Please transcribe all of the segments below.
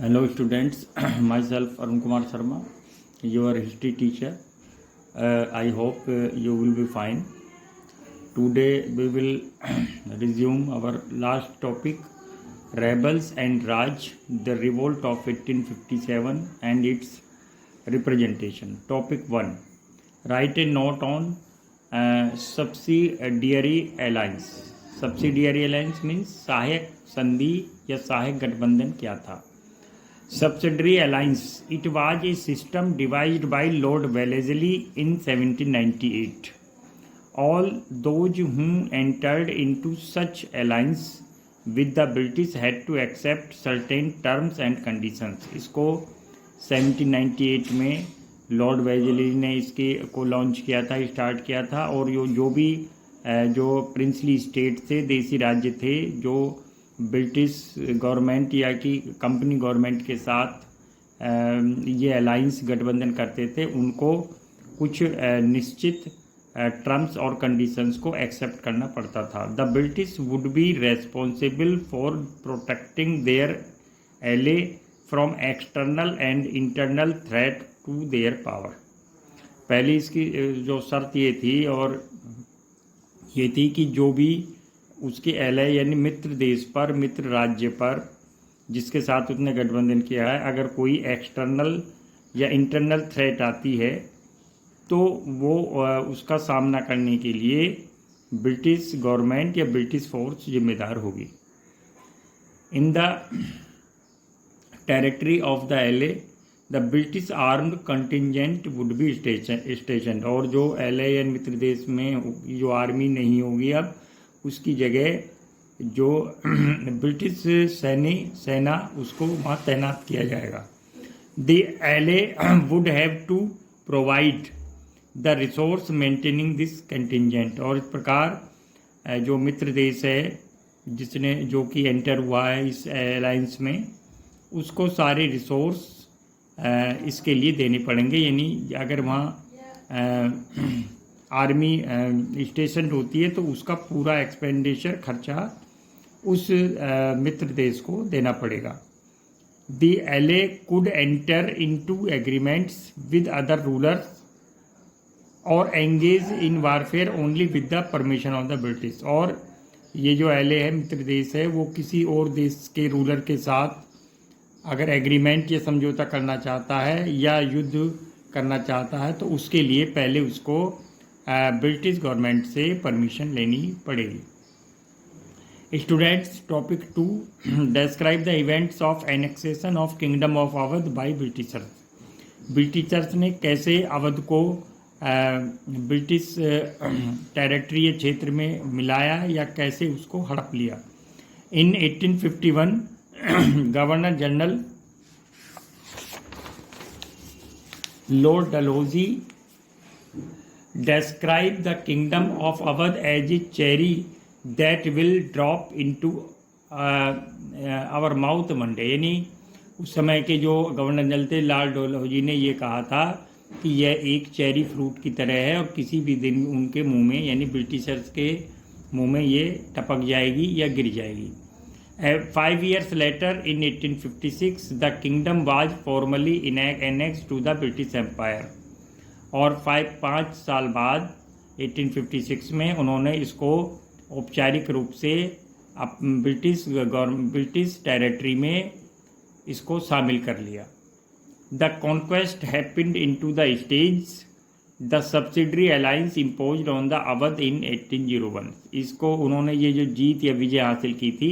Hello students, myself Arun Kumar Sharma, your history teacher. I hope you will be fine. Today we will resume our last topic, rebels and Raj, the revolt of 1857 and its representation. Topic 1. Write a note on subsidiary alliance. Subsidiary alliance means सहायक संधि या सहायक गठबंधन क्या था. Subsidiary alliance. It was a system devised by Lord Wellesley in 1798. All those who entered into such alliance with the British had to accept certain terms and conditions. इसको 1798 में Lord Wellesley ने इसके को लॉन्च किया था, start किया था. और जो भी जो प्रिंसली स्टेट थे, देसी राज्य थे, जो ब्रिटिश गवर्नमेंट या कि कंपनी गवर्नमेंट के साथ ये अलाइंस गठबंधन करते थे, उनको कुछ निश्चित टर्म्स और कंडीशंस को एक्सेप्ट करना पड़ता था. The British would be responsible for protecting their ally from external and internal threat to their power. पहली इसकी जो शर्त ये थी, और ये थी कि जो भी उसके एले यानी मित्र देश पर, मित्र राज्य पर जिसके साथ उसने गठबंधन किया है, अगर कोई एक्सटर्नल या इंटरनल थ्रेट आती है तो वो उसका सामना करने के लिए ब्रिटिश गवर्नमेंट या ब्रिटिश फोर्स जिम्मेदार होगी. In the territory of the ally the British armed contingent would be station. और जो एले या मित्र देश में जो आर्मी नहीं होगी, अब उसकी जगह जो ब्रिटिश सेना उसको वहाँ तैनात किया जाएगा. The ally would have to provide the resource maintaining this contingent. और इस प्रकार जो मित्र देश है जिसने जो कि एंटर हुआ है इस अलायंस में, उसको सारे रिसोर्स इसके लिए देने पड़ेंगे. यानी अगर वहाँ आर्मी स्टेशन होती है तो उसका पूरा एक्सपेंडिचर खर्चा उस मित्र देश को देना पड़ेगा. The ally could enter into agreements with other rulers और engage in warfare only with the permission of the British. और ये जो एले है, मित्र देश है, वो किसी और देश के रूलर के साथ अगर एग्रीमेंट या समझौता करना चाहता है या युद्ध करना चाहता है तो उसके लिए पहले उसको ब्रिटिश गवर्नमेंट से परमिशन लेनी पड़ेगी. Students, topic 2. Describe the events of annexation of kingdom of Awadh by Britishers. Britishers ने कैसे अवध को ब्रिटिश टेरिटरी या क्षेत्र में मिलाया या कैसे उसको हड़प लिया. इन 1851 governor general Lord Dalhousie describe the kingdom of Awadh as a cherry that will drop into our mouth one day. यानी उस समय के जो गवर्नर जनरल थे लॉर्ड डलहौजी ने ये कहा था कि यह एक चेरी फ्रूट की तरह है और किसी भी दिन उनके मुंह में यानी ब्रिटिशर्स के मुंह में ये टपक जाएगी या गिर जाएगी. 5 years later in 1856 the kingdom was formally annexed to the British Empire. और 5 साल बाद 1856 में उन्होंने इसको औपचारिक रूप से ब्रिटिश टेरिटरी में इसको शामिल कर लिया. The conquest happened into the stage the subsidiary alliance imposed on the Awadh in 1801. इसको उन्होंने ये जो जीत या विजय हासिल की थी,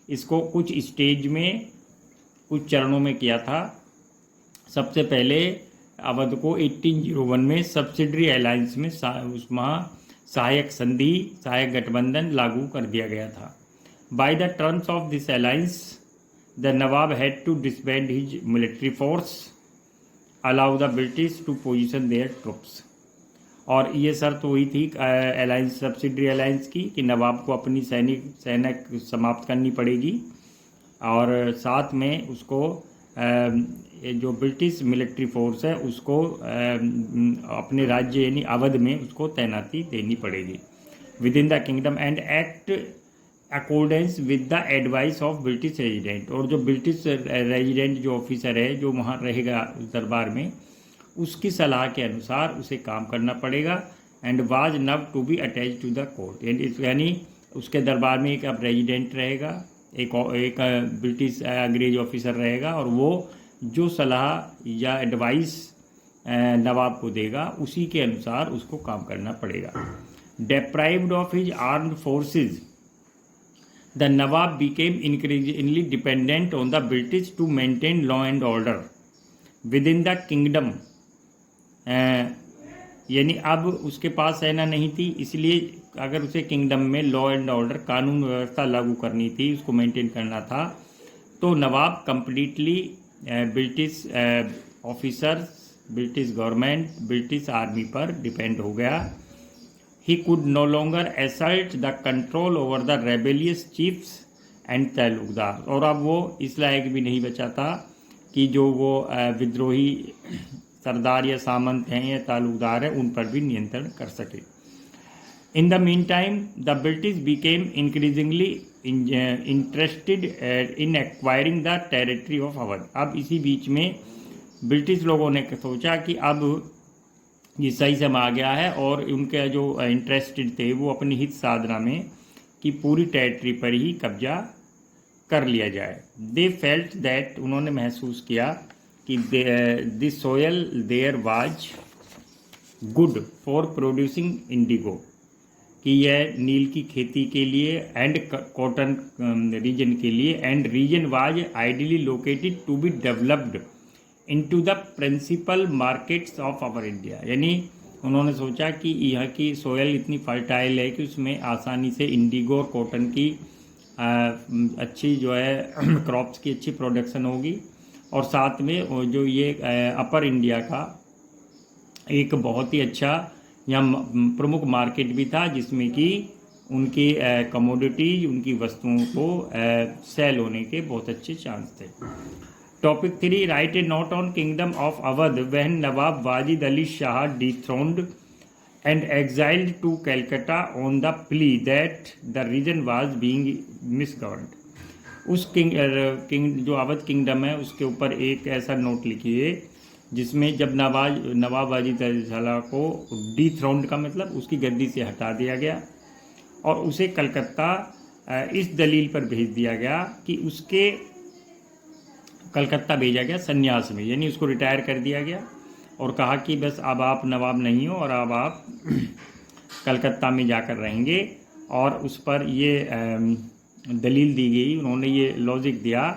इसको कुछ स्टेज में, कुछ चरणों में किया था. सबसे पहले अवध को 1801 में सब्सिडरी अलायंस में उसमें सहायक संधि, सहायक गठबंधन लागू कर दिया गया था. By the terms of this alliance the Nawab had to disband his military force, allow the British to position their troops. और ये शर्त हुई थी अलायंस, सब्सिडरी अलायंस की, कि नवाब को अपनी सेना समाप्त करनी पड़ेगी और साथ में उसको जो ब्रिटिश मिलिट्री फोर्स है उसको अपने राज्य यानी अवध में उसको तैनाती देनी पड़ेगी. With in the kingdom and act accordance with the advice of British resident, और जो ब्रिटिश रेजिडेंट जो ऑफिसर है जो वहाँ रहेगा उस दरबार में, उसकी सलाह के अनुसार उसे काम करना पड़ेगा। And was now to be attach to the court, यानी उसके दरबार में एक अब रेजिडेंट रहेगा, एक ब्रिटिश अंग्रेज ऑफिसर रहेगा, और वो जो सलाह या एडवाइस नवाब को देगा उसी के अनुसार उसको काम करना पड़ेगा। Deprived of his armed forces, the nawab became increasingly dependent on the British to maintain law and order within the kingdom. यानी अब उसके पास सेना नहीं थी, इसलिए अगर उसे किंगडम में लॉ एंड ऑर्डर, कानून व्यवस्था लागू करनी थी, उसको मेंटेन करना था, तो नवाब completely British officers, British government, British army पर डिपेंड हो गया। He could no longer assert the control over the rebellious chiefs and taluqdar, और अब वो इस लायक भी नहीं बचा था कि जो वो विद्रोही सरदार या सामंत हैं या तालुकदार हैं उन पर भी नियंत्रण कर सके। In the mean time the British became increasingly interested in acquiring the territory of Awadh. अब इसी बीच में ब्रिटिश लोगों ने सोचा कि अब ये सही समय आ गया है, और उनके जो इंटरेस्टेड थे वो अपनी हित साधना में कि पूरी टेरिटरी पर ही कब्जा कर लिया जाए। दे फेल्ट दैट, उन्होंने महसूस किया कि this soil there was good for producing indigo, कि यह नील की खेती के लिए एंड कॉटन रीजन के लिए, and region was ideally located to be developed into the principal markets of our India. यानी उन्होंने सोचा कि यहाँ की सोयल इतनी फर्टाइल है कि उसमें आसानी से इंडिगो और कॉटन की अच्छी जो है क्रॉप्स की अच्छी प्रोडक्शन होगी, और साथ में जो ये अपर इंडिया का एक बहुत ही अच्छा यहाँ प्रमुख मार्केट भी था, जिसमें कि उनकी कमोडिटीज, उनकी वस्तुओं को सेल होने के बहुत अच्छे चांस थे। Topic 3, write a note on kingdom of Awadh when nawab Wajid Ali Shah dethroned and exiled to Calcutta on the plea that the reason was being misgoverned. उस किंग जो अवध किंगडम है उसके ऊपर एक ऐसा नोट लिखिए जिसमें जब नवाब वाजिद अली शाह को डिथ्रोन्ड का मतलब उसकी गद्दी से हटा दिया गया, और उसे कलकत्ता इस दलील पर भेज दिया गया कि उसके कलकत्ता भेजा गया संन्यास में, यानी उसको रिटायर कर दिया गया और कहा कि बस अब आप नवाब नहीं हो और अब आप कलकत्ता में जाकर रहेंगे। और उस पर ये दलील दी गई, उन्होंने ये लॉजिक दिया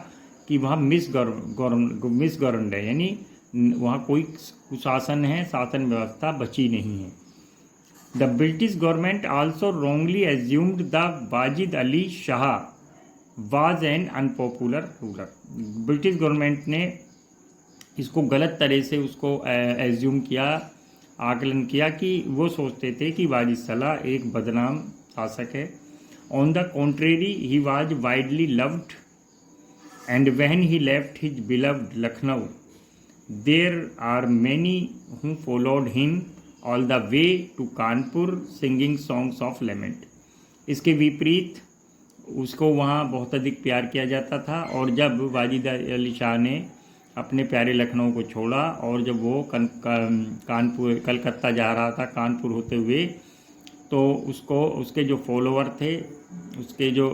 कि वहाँ मिसगवर्नड है, यानी वहाँ कोई कुशासन है, शासन व्यवस्था बची नहीं है। The British government also wrongly assumed the Wajid Ali Shah was an unpopular ruler. British government ने इसको गलत तरह से उसको एज्यूम किया, आकलन किया कि वो सोचते थे कि वाजिद सलाह एक बदनाम शासक है। On the contrary he was widely loved and when he left his beloved Lucknow there are many who followed him all the way to Kanpur singing songs of lament. इसके विपरीत उसको वहाँ बहुत अधिक प्यार किया जाता था, और जब वाजिद अली शाह ने अपने प्यारे लखनऊ को छोड़ा और जब वो कानपुर कलकत्ता जा रहा था कानपुर होते हुए, तो उसको उसके जो फॉलोअर थे, उसके जो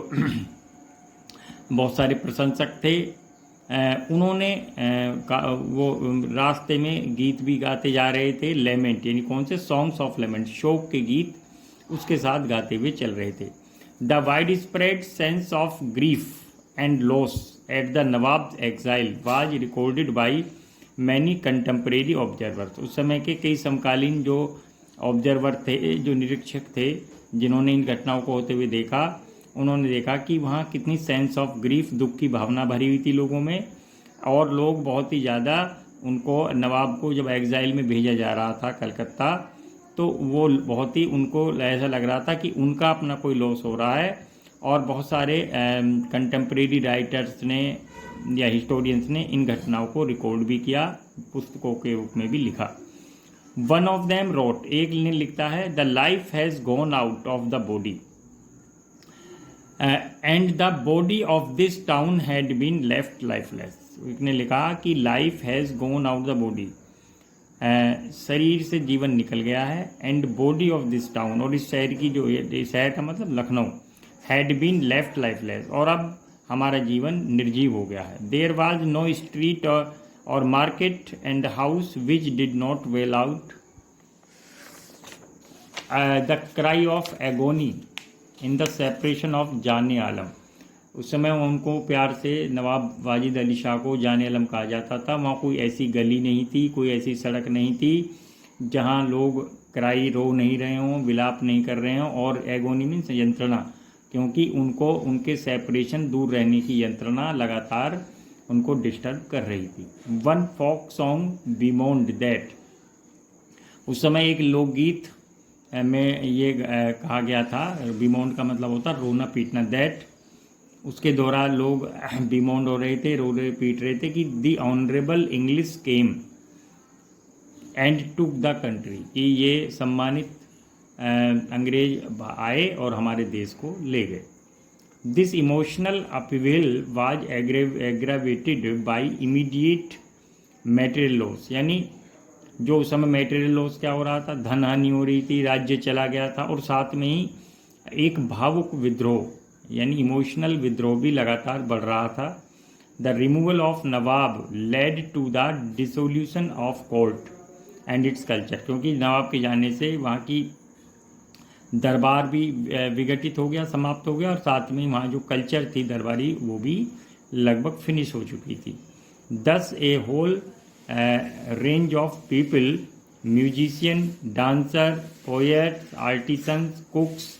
बहुत सारे प्रशंसक थे, उन्होंने वो रास्ते में गीत भी गाते जा रहे थे, लेमेंट यानी कौन से, सॉन्ग्स ऑफ लेमेंट, शोक के गीत उसके साथ गाते हुए चल रहे थे। The wide spread sense of grief and loss at the nawab's exile was recorded by many contemporary observers. उस समय के कई समकालीन जो ऑब्जर्वर थे, जो निरीक्षक थे, जिन्होंने इन घटनाओं को होते हुए देखा, उन्होंने देखा कि वहाँ कितनी सेंस ऑफ ग्रीफ, दुख की भावना भरी हुई थी लोगों में, और लोग बहुत ही ज़्यादा उनको, नवाब को जब एग्जाइल में भेजा जा रहा था कलकत्ता, तो वो बहुत ही उनको ऐसा लग रहा था कि उनका अपना कोई लॉस हो रहा है। और बहुत सारे कंटेम्प्रेरी राइटर्स ने या हिस्टोरियंस ने इन घटनाओं को रिकॉर्ड भी किया, पुस्तकों के रूप में भी लिखा। वन ऑफ देम रोट, एक ने लिखता है, the life has gone out of the body and the body of this town had been left lifeless. उसने लिखा कि life has gone out the body, शरीर से जीवन निकल गया है। And body of this town, और इस शहर की जो शहर का मतलब Lucknow, had been left lifeless, और अब हमारा जीवन निर्जीव हो गया है। देयर वाज नो स्ट्रीट और market and house which did not well out the cry of agony in the separation of जाने आलम। उस समय उनको प्यार से नवाब वाजिद अली शाह को जाने आलम कहा जाता था। वहाँ कोई ऐसी गली नहीं थी, कोई ऐसी सड़क नहीं थी जहाँ लोग क्राई रो नहीं रहे हों, विलाप नहीं कर रहे हों। और एगोनी मीन्स यंत्रणा, क्योंकि उनको उनके सेपरेशन, दूर रहने की यंत्रणा लगातार उनको डिस्टर्ब कर रही थी। वन फोक सॉन्ग बिमोन्ड दैट, उस समय एक लोकगीत में ये कहा गया था, बिमोन्ड का मतलब होता रोना पीटना, दैट उसके द्वारा लोग बिमोन्ड हो रहे थे, रो रहे पीट रहे थे कि the honourable English came and took the country, कि ये सम्मानित अंग्रेज आए और हमारे देश को ले गए। This emotional appeal was aggravated by immediate material loss, यानी जो उस समय मेटेरियल लॉस क्या हो रहा था, धन हानि हो रही थी, राज्य चला गया था, और साथ में ही एक भावुक विद्रोह यानी इमोशनल विद्रोह भी लगातार बढ़ रहा था। The removal of nawab led to the dissolution of court and its culture, क्योंकि नवाब के जाने से वहाँ की दरबार भी विघटित हो गया, समाप्त हो गया, और साथ में वहाँ जो कल्चर थी दरबारी वो भी लगभग फिनिश हो चुकी थी। Thus a whole range of people, musician, dancer, poets, artisans, cooks,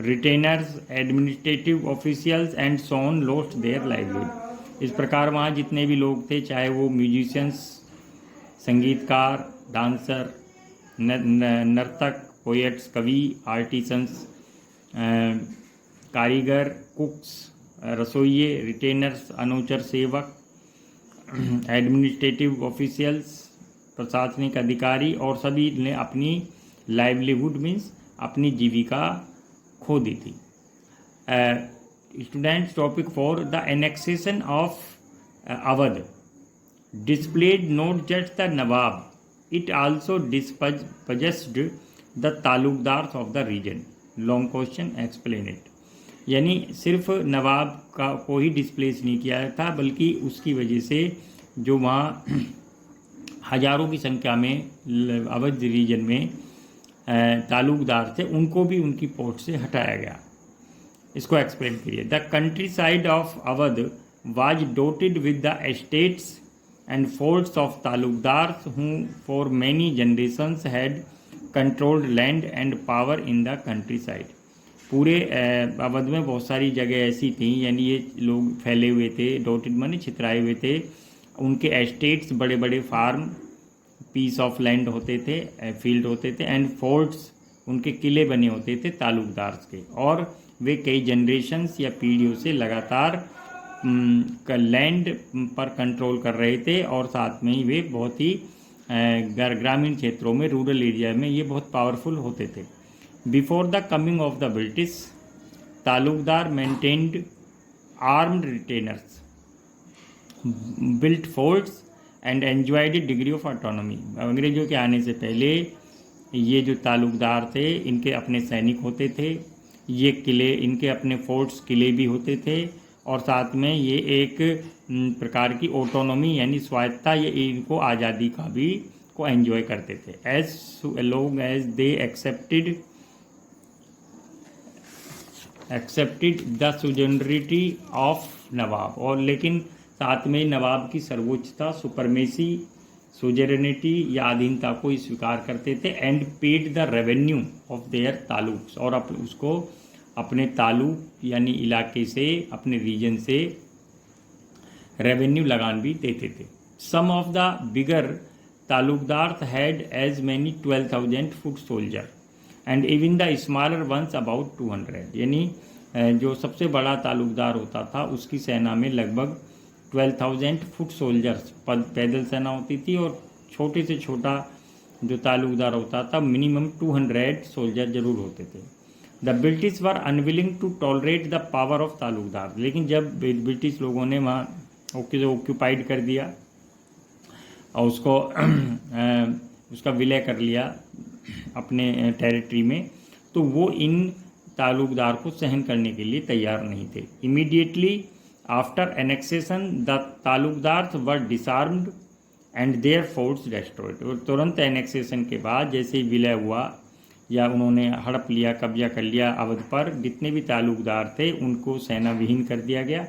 retainers, administrative officials and so on lost their livelihood. इस प्रकार वहाँ जितने भी लोग थे, चाहे वो म्यूजिशियंस, संगीतकार, डांसर, नर्तक, पोएट्स, कवि, आर्टिसंस, कारीगर, कुक्स, रसोइये, रिटेनर्स, अनुचर सेवक, एडमिनिस्ट्रेटिव ऑफिशियल्स, प्रशासनिक अधिकारी, और सभी ने अपनी लाइवलीहुड मीन्स अपनी जीविका खो दी थी। Students, topic 4, the annexation of Awadh displayed not just the Nawab, it also dispossessed the taluqdars of the region. Long question, explain it. यानी सिर्फ नवाब का को ही डिस्प्लेस नहीं किया था, बल्कि उसकी वजह से जो वहाँ हजारों की संख्या में अवध रीजन में तालुकदार थे, उनको भी उनकी पोस्ट से हटाया गया। इसको एक्सप्लेन करिए। The country side of Awadh was डोटेड with the estates and folds of talukdars who for many generations had controlled land and power in the countryside. पूरे अवध में बहुत सारी जगह ऐसी थी, यानी ये लोग फैले हुए थे, डॉटेड माने छितराए हुए थे, उनके एस्टेट्स, बड़े बड़े फार्म, पीस ऑफ लैंड होते थे, फील्ड होते थे, एंड फोर्ट्स, उनके किले बने होते थे तालुकदार्स के, और वे कई जनरेशन्स या पीढ़ियों से लगातार लैंड पर कंट्रोल कर रहे थे, और साथ में ही वे बहुत ही ग्रामीण क्षेत्रों में, रूरल एरिया में ये बहुत पावरफुल होते थे। Before the coming of the British, Talukdar maintained armed retainers, built forts and enjoyed A degree of autonomy. अंग्रेजों के आने से पहले ये जो तालुकदार थे, इनके अपने सैनिक होते थे, ये किले, इनके अपने फोर्ट्स, किले भी होते थे, और साथ में ये एक प्रकार की ऑटोनॉमी यानी स्वायत्ता, ये इनको आज़ादी का भी को एंजॉय करते थे। As long as they accepted the suzerainty of nawab, और लेकिन साथ में नवाब की सर्वोच्चता, सुपरमेसी, सुजेनिटी या अधीनता को स्वीकार करते थे। And paid the revenue of their taluqs, और उसको अपने तालुक यानी इलाके से, अपने रीजन से रेवेन्यू लगान भी देते थे। Some of the bigger taluqdars had as many 12,000 foot soldier and even the smaller ones about 200, यानी जो सबसे बड़ा तालुकदार होता था उसकी सेना में लगभग 12,000 फुट सोल्जर्स, पैदल सेना होती थी, और छोटे से छोटा जो तालुकदार होता था मिनिमम 200 सोल्जर जरूर होते थे। The British were unwilling to tolerate the power of taluqdar, लेकिन जब ब्रिटिश लोगों ने वहाँ ऑक्यूपाइड कर दिया और उसको उसका विलय कर लिया अपने टेरिटरी में, तो वो इन तालुकदार को सहन करने के लिए तैयार नहीं थे। Immediately after annexation the taluqdar were disarmed and their forts destroyed. और तुरंत एनेक्सेशन के बाद जैसे ही विलय हुआ या उन्होंने हड़प लिया, कब्जा कर लिया अवध पर, जितने भी तालुकदार थे उनको सेना विहीन कर दिया गया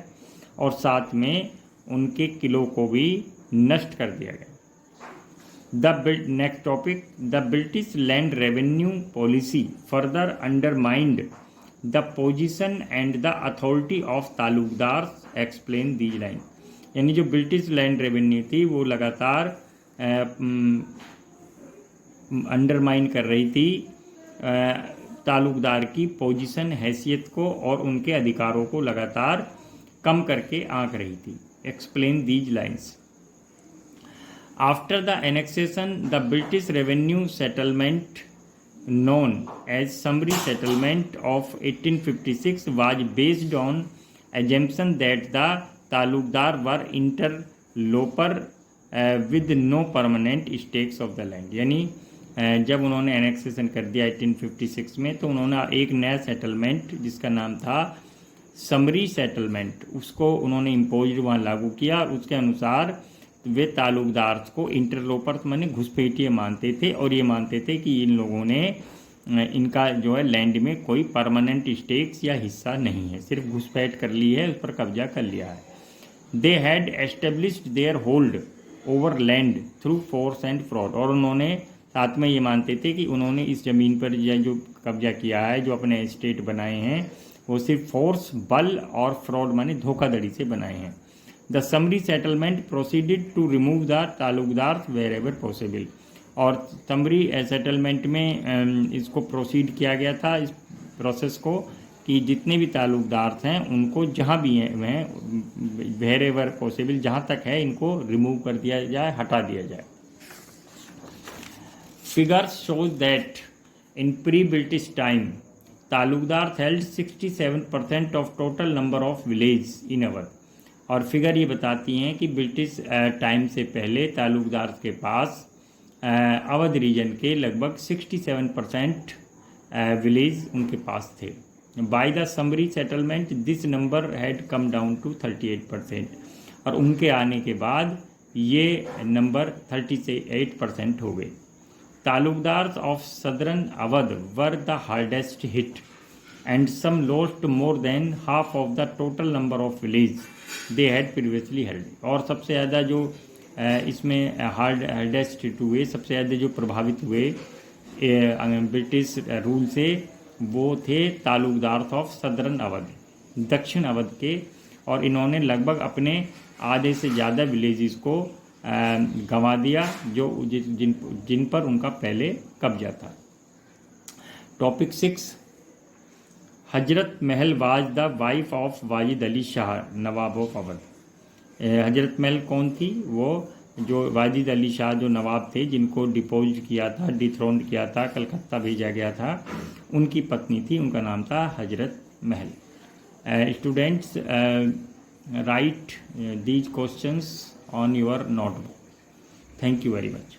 और साथ में उनके किलों को भी नष्ट कर दिया गया। Next topic, the British land revenue policy further undermined the position and the authority of Talukdar, explain these line. यानी जो ब्रिटिश लैंड रेवेन्यू थी वो लगातार अंडरमाइन कर रही थी तालुकदार की पोजीशन, हैसियत को और उनके अधिकारों को लगातार कम करके आंक रही थी। Explain these lines. After the annexation the British revenue settlement known as summary settlement of 1856 was based on assumption that the talukdar were interloper with no permanent stakes of the land। यानी जब उन्होंने annexation कर दिया 1856 में, तो उन्होंने एक नया सेटलमेंट जिसका नाम था समरी सेटलमेंट, उसको उन्होंने इम्पोज वहाँ लागू किया। उसके अनुसार वे तालुकदार को इंटरलोपर्स माने घुसपैठिए मानते थे और ये मानते थे कि इन लोगों ने इनका जो है लैंड में कोई परमानेंट स्टेक्स या हिस्सा नहीं है, सिर्फ घुसपैठ कर ली है, उस पर कब्जा कर लिया है। They had established there hold over land through force and fraud. और उन्होंने साथ में ये मानते थे कि उन्होंने इस ज़मीन पर जो कब्जा किया है, जो अपने स्टेट बनाए हैं, वो सिर्फ फोर्स, बल और फ्रॉड माने धोखाधड़ी से बनाए हैं। The summary settlement proceeded to remove the taluqdar wherever possible. और समरी सेटलमेंट में इसको प्रोसीड किया गया था, इस प्रोसेस को, कि जितने भी तालुकदार हैं उनको जहाँ भी हैं वेर एवर पॉसिबल, जहाँ तक है इनको रिमूव कर दिया जाए, हटा दिया जाए। Figures shows that in pre British time Talukdar held 67% of total number of village in Awadh. और फिगर ये बताती हैं कि ब्रिटिश टाइम से पहले तालुकदार के पास अवध रीजन के लगभग 67% विलेज उनके पास थे। By the summary settlement this number had come down to 38%। और उनके आने के बाद ये नंबर 38% हो गए। Talukdar of southern Awadh were the hardest hit and some lost more than half of the total number of villages they had previously held। और सबसे ज़्यादा जो इसमें हार्डेस्ट हिट हुए, सबसे ज़्यादा जो प्रभावित हुए ब्रिटिश रूल से, वो थे तालुकदार ऑफ सदर्न अवध, दक्षिण अवध के। और इन्होंने लगभग अपने आधे से ज़्यादा विलेजेस को गंवा दिया जो जिन पर उनका पहले कब्जा था। Topic 6, Hazrat Mahal was the wife of Wajid Ali Shah Nawab of Awadh. Hazrat Mahal कौन थी? वो जो वाजिद अली शाह जो नवाब थे, जिनको डिपोज किया था, डिथ्रोन किया था, कलकत्ता भेजा गया था, उनकी पत्नी थी, उनका नाम था Hazrat Mahal. Students right these questions on your notebook. Thank you very much.